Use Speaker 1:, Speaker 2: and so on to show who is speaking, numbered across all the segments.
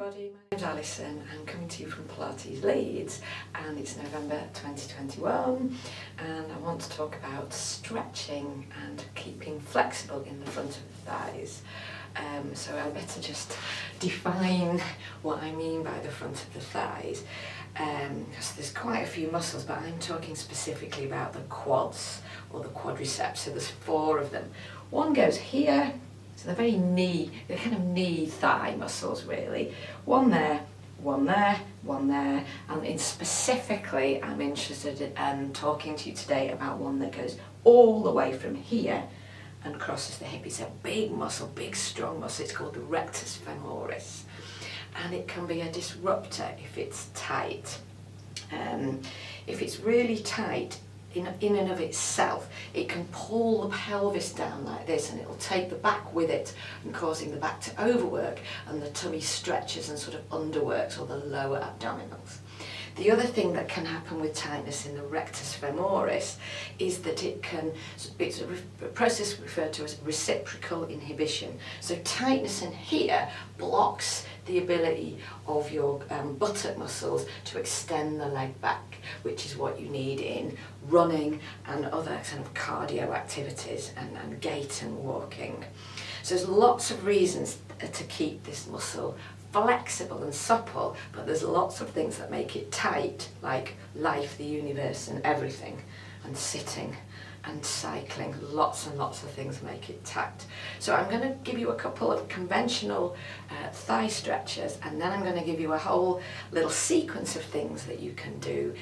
Speaker 1: everybody, my name's Alison. I'm coming to you from Pilates Leeds and it's November 2021 and I want to talk about stretching and keeping flexible in the front of the thighs. So I better just define what I mean by the front of the thighs because there's quite a few muscles, but I'm talking specifically about the quads or the quadriceps. So there's 4 of them. One goes here. So they're they're kind of knee thigh muscles really. One there, one there, one there, and specifically I'm interested in talking to you today about one that goes all the way from here and crosses the hip. It's a big muscle, big strong muscle. It's called the Rectus Femoris, and it can be a disruptor if it's tight. If it's really tight, in and of itself, it can pull the pelvis down like this and it will take the back with it and causing the back to overwork and the tummy stretches and sort of underworks, or the lower abdominals. The other thing that can happen with tightness in the rectus femoris is that it's a process referred to as reciprocal inhibition. So tightness in here blocks the ability of your buttock muscles to extend the leg back, which is what you need in running and other kind of cardio activities and gait and walking. So there's lots of reasons to keep this muscle flexible and supple, but there's lots of things that make it tight, like life, the universe and everything, and sitting and cycling. Lots and lots of things make it tight. So I'm going to give you a couple of conventional thigh stretches, and then I'm going to give you a whole little sequence of things that you can do,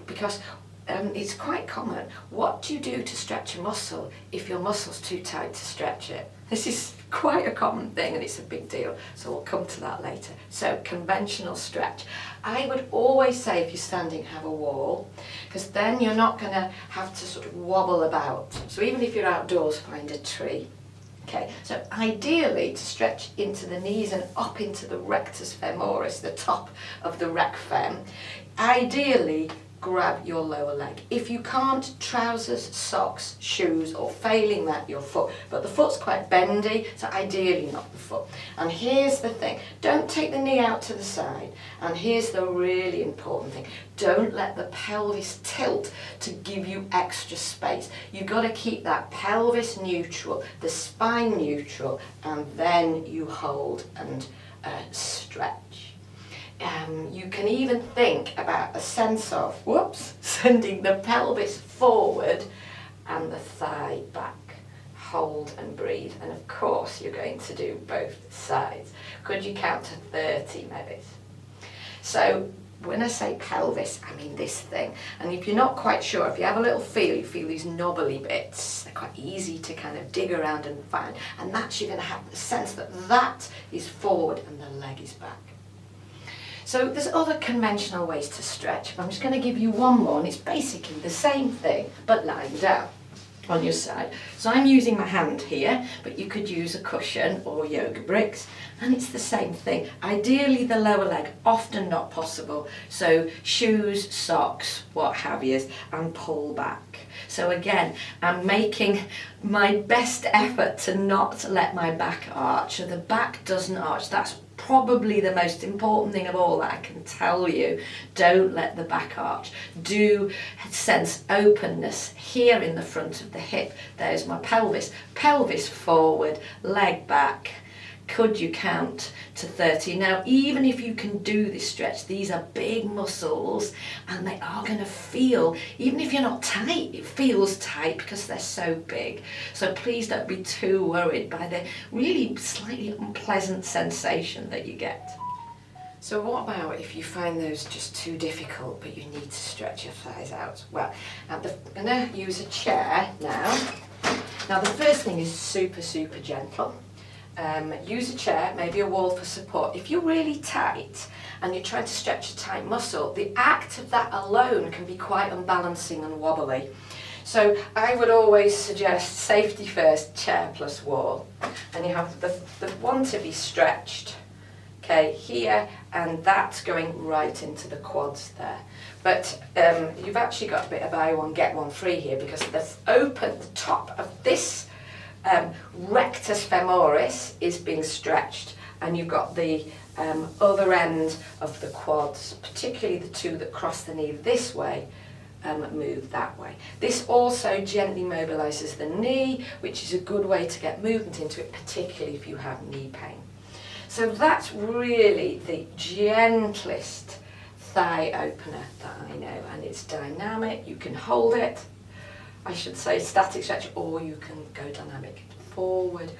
Speaker 1: because it's quite common. What do you do to stretch a muscle if your muscle's too tight to stretch it? This is quite a common thing and it's a big deal, so we'll come to that later. So conventional stretch. I would always say if you're standing, have a wall, because then you're not going to have to sort of wobble about. So even if you're outdoors, find a tree. Okay, so ideally to stretch into the knees and up into the rectus femoris, the top of the rec fem, ideally grab your lower leg. If you can't, trousers, socks, shoes, or failing that, your foot. But the foot's quite bendy, so ideally not the foot. And here's the thing, don't take the knee out to the side. And here's the really important thing, don't let the pelvis tilt to give you extra space. You've got to keep that pelvis neutral, the spine neutral, and then you hold and stretch. You can even think about a sense of, sending the pelvis forward and the thigh back. Hold and breathe. And of course you're going to do both sides. Could you count to 30 maybe? So when I say pelvis, I mean this thing. And if you're not quite sure, if you have a little feel, you feel these knobbly bits, they're quite easy to kind of dig around and find. And that's, you're going to have the sense that that is forward and the leg is back. So there's other conventional ways to stretch, but I'm just going to give you one more, and it's basically the same thing, but lying down on your side. So I'm using my hand here, but you could use a cushion or yoga bricks, and it's the same thing. Ideally the lower leg, often not possible, so shoes, socks, what have you, and pull back. So again, I'm making my best effort to not let my back arch, so the back doesn't arch. That's probably the most important thing of all that I can tell you. Don't let the back arch. Do sense openness here in the front of the hip. There's my pelvis. Pelvis forward, leg back. Could you count to 30? Now, even if you can do this stretch, these are big muscles and they are going to feel, even if you're not tight, it feels tight because they're so big. So please don't be too worried by the really slightly unpleasant sensation that you get. So what about if you find those just too difficult but you need to stretch your thighs out? Well, I'm going to use a chair now. Now the first thing is super gentle. Use a chair, maybe a wall for support. If you're really tight and you're trying to stretch a tight muscle, the act of that alone can be quite unbalancing and wobbly. So I would always suggest safety first, chair plus wall. And you have the one to be stretched, okay, here, and that's going right into the quads there. But you've actually got a bit of buy one, get one free here, because the top of this rectus femoris is being stretched and you've got the other end of the quads, particularly the two that cross the knee this way, move that way. This also gently mobilises the knee, which is a good way to get movement into it, particularly if you have knee pain. So that's really the gentlest thigh opener that I know, and it's dynamic. You can hold it, I should say static stretch, or you can go dynamic forward,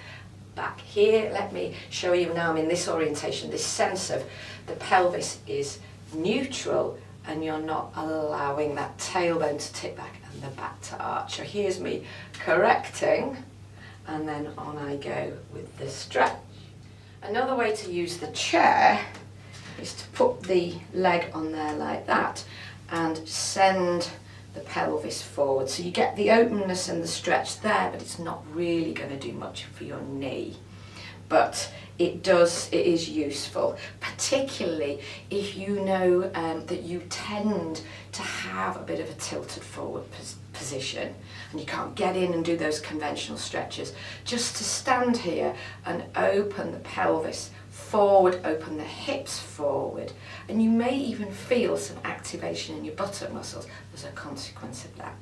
Speaker 1: back. Here, let me show you now I'm in this orientation, this sense of the pelvis is neutral and you're not allowing that tailbone to tip back and the back to arch. So here's me correcting, and then on I go with the stretch. Another way to use the chair is to put the leg on there like that and send the pelvis forward. So you get the openness and the stretch there, but it's not really going to do much for your knee. But it is useful, particularly if you know that you tend to have a bit of a tilted forward position and you can't get in and do those conventional stretches. Just to stand here and open the pelvis forward, open the hips forward, and you may even feel some activation in your buttock muscles as a consequence of that.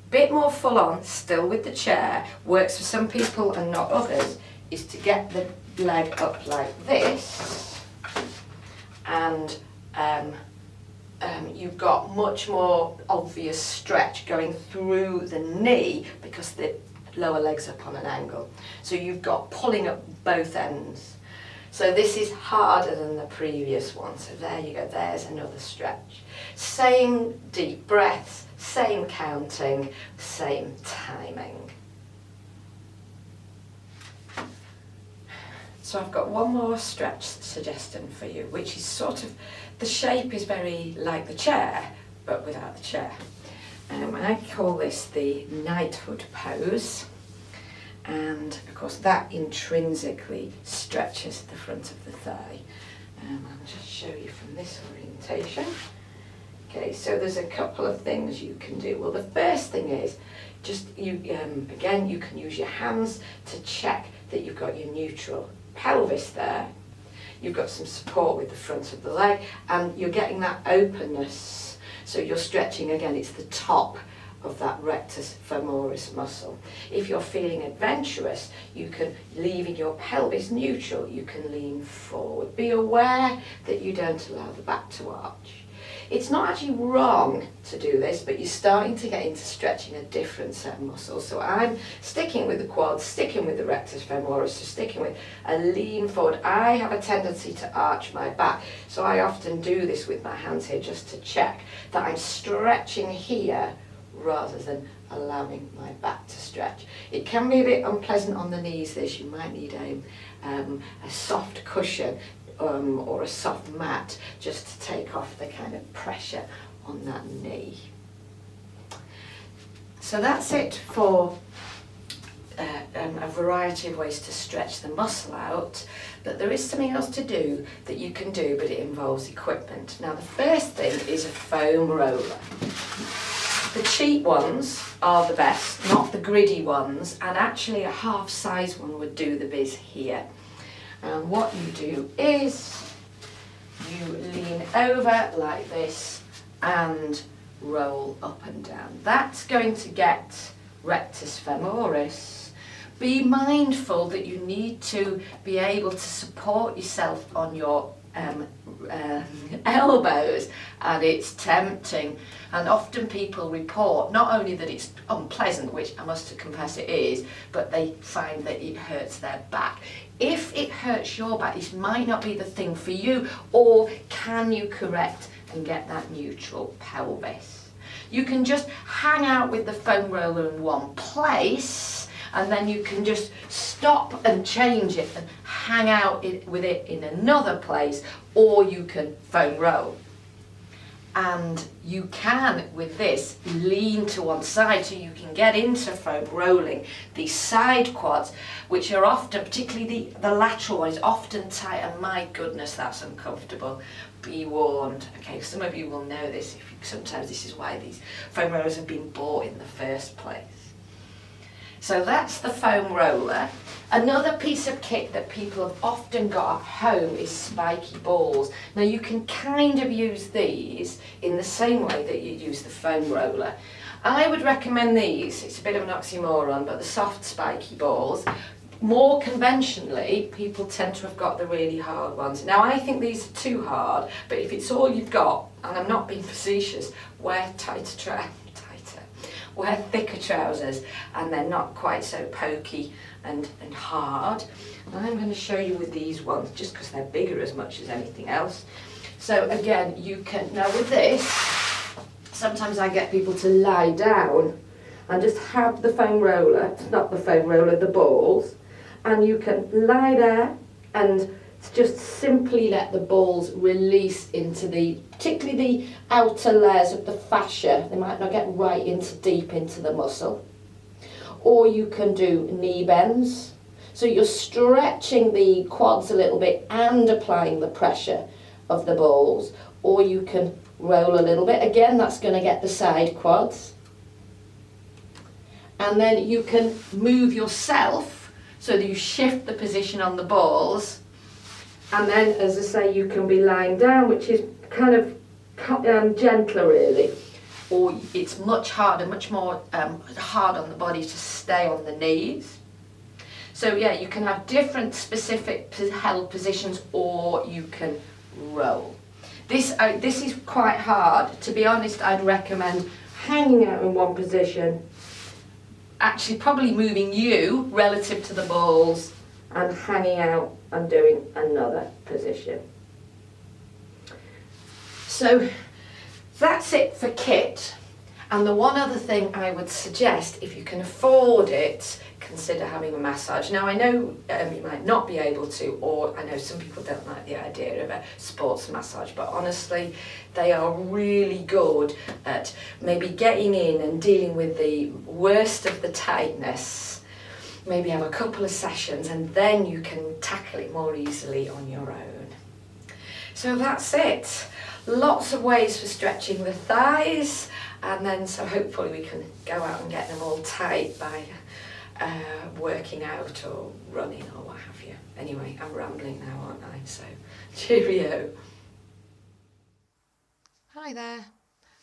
Speaker 1: Bit more full on, still with the chair, works for some people and not others, is to get the leg up like this, and you've got much more obvious stretch going through the knee because the lower leg's up on an angle. So you've got pulling up both ends. So this is harder than the previous one. So there you go, there's another stretch. Same deep breaths, same counting, same timing. So I've got one more stretch suggestion for you, which is sort of, the shape is very like the chair, but without the chair. I call this the Knighthood pose. And of course that intrinsically stretches the front of the thigh. I'll just show you from this orientation. Okay, so there's a couple of things you can do. Well, the first thing is just again, you can use your hands to check that you've got your neutral pelvis there. You've got some support with the front of the leg, and you're getting that openness. So you're stretching, again, it's the top of that rectus femoris muscle. If you're feeling adventurous, you can, leaving your pelvis neutral, you can lean forward. Be aware that you don't allow the back to arch. It's not actually wrong to do this, but you're starting to get into stretching a different set of muscles. So I'm sticking with the quads, sticking with the rectus femoris, so sticking with a lean forward. I have a tendency to arch my back, so I often do this with my hands here just to check that I'm stretching here rather than allowing my back to stretch. It can be a bit unpleasant on the knees, this. You might need a soft cushion or a soft mat just to take off the kind of pressure on that knee. So that's it for a variety of ways to stretch the muscle out, but there is something else to do that you can do, but it involves equipment. Now the first thing is a foam roller. The cheap ones are the best, not the gritty ones, and actually a half size one would do the biz here. And what you do is you lean over like this and roll up and down. That's going to get rectus femoris. Be mindful that you need to be able to support yourself on your elbows, and it's tempting, and often people report not only that it's unpleasant, which I must confess it is, but they find that it hurts their back. If it hurts your back, this might not be the thing for you, or can you correct and get that neutral pelvis? You can just hang out with the foam roller in one place, and then you can just stop and change it and hang out with it in another place, or you can foam roll. And you can, with this, lean to one side so you can get into foam rolling. These side quads, which are often, particularly the lateral one, is often tight, and my goodness, that's uncomfortable. Be warned. Okay, some of you will know this. Sometimes this is why these foam rollers have been bought in the first place. So that's the foam roller, Another piece of kit that people have often got at home is spiky balls. Now you can kind of use these in the same way that you use the foam roller. I would recommend these, it's a bit of an oxymoron, but the soft spiky balls. More conventionally, people tend to have got the really hard ones. Now I think these are too hard, but if it's all you've got, and I'm not being facetious, wear wear thicker trousers and they're not quite so pokey and hard. And I'm going to show you with these ones, just because they're bigger as much as anything else. So again, you can, now with this, sometimes I get people to lie down and just have the foam roller, not the foam roller, the balls, and you can lie there and just simply let the balls release into particularly the outer layers of the fascia. They might not get right deep into the muscle. Or you can do knee bends. So you're stretching the quads a little bit and applying the pressure of the balls. Or you can roll a little bit. Again, that's going to get the side quads. And then you can move yourself so that you shift the position on the balls. And then, as I say, you can be lying down, which is kind of gentler really. Or it's much harder, much more hard on the body to stay on the knees. So yeah, you can have different specific held positions, or you can roll. This is quite hard. To be honest, I'd recommend hanging out in one position, actually probably moving you relative to the balls, and hanging out and doing another position. So that's it for kit. And the one other thing I would suggest, if you can afford it, consider having a massage. Now I know you might not be able to, or I know some people don't like the idea of a sports massage, but honestly they are really good at maybe getting in and dealing with the worst of the tightness. Maybe have a couple of sessions and then you can tackle it more easily on your own. So that's it. Lots of ways for stretching the thighs, and then so hopefully we can go out and get them all tight by working out or running or what have you. Anyway, I'm rambling now, aren't I? So cheerio. Hi there.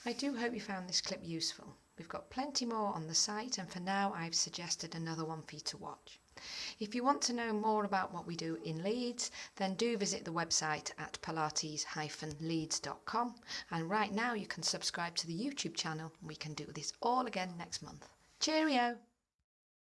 Speaker 1: I do hope you found this clip useful. We've got plenty more on the site, and for now I've suggested another one for you to watch. If you want to know more about what we do in Leeds, then do visit the website at pilates-leeds.com, and right now you can subscribe to the YouTube channel and we can do this all again next month. Cheerio!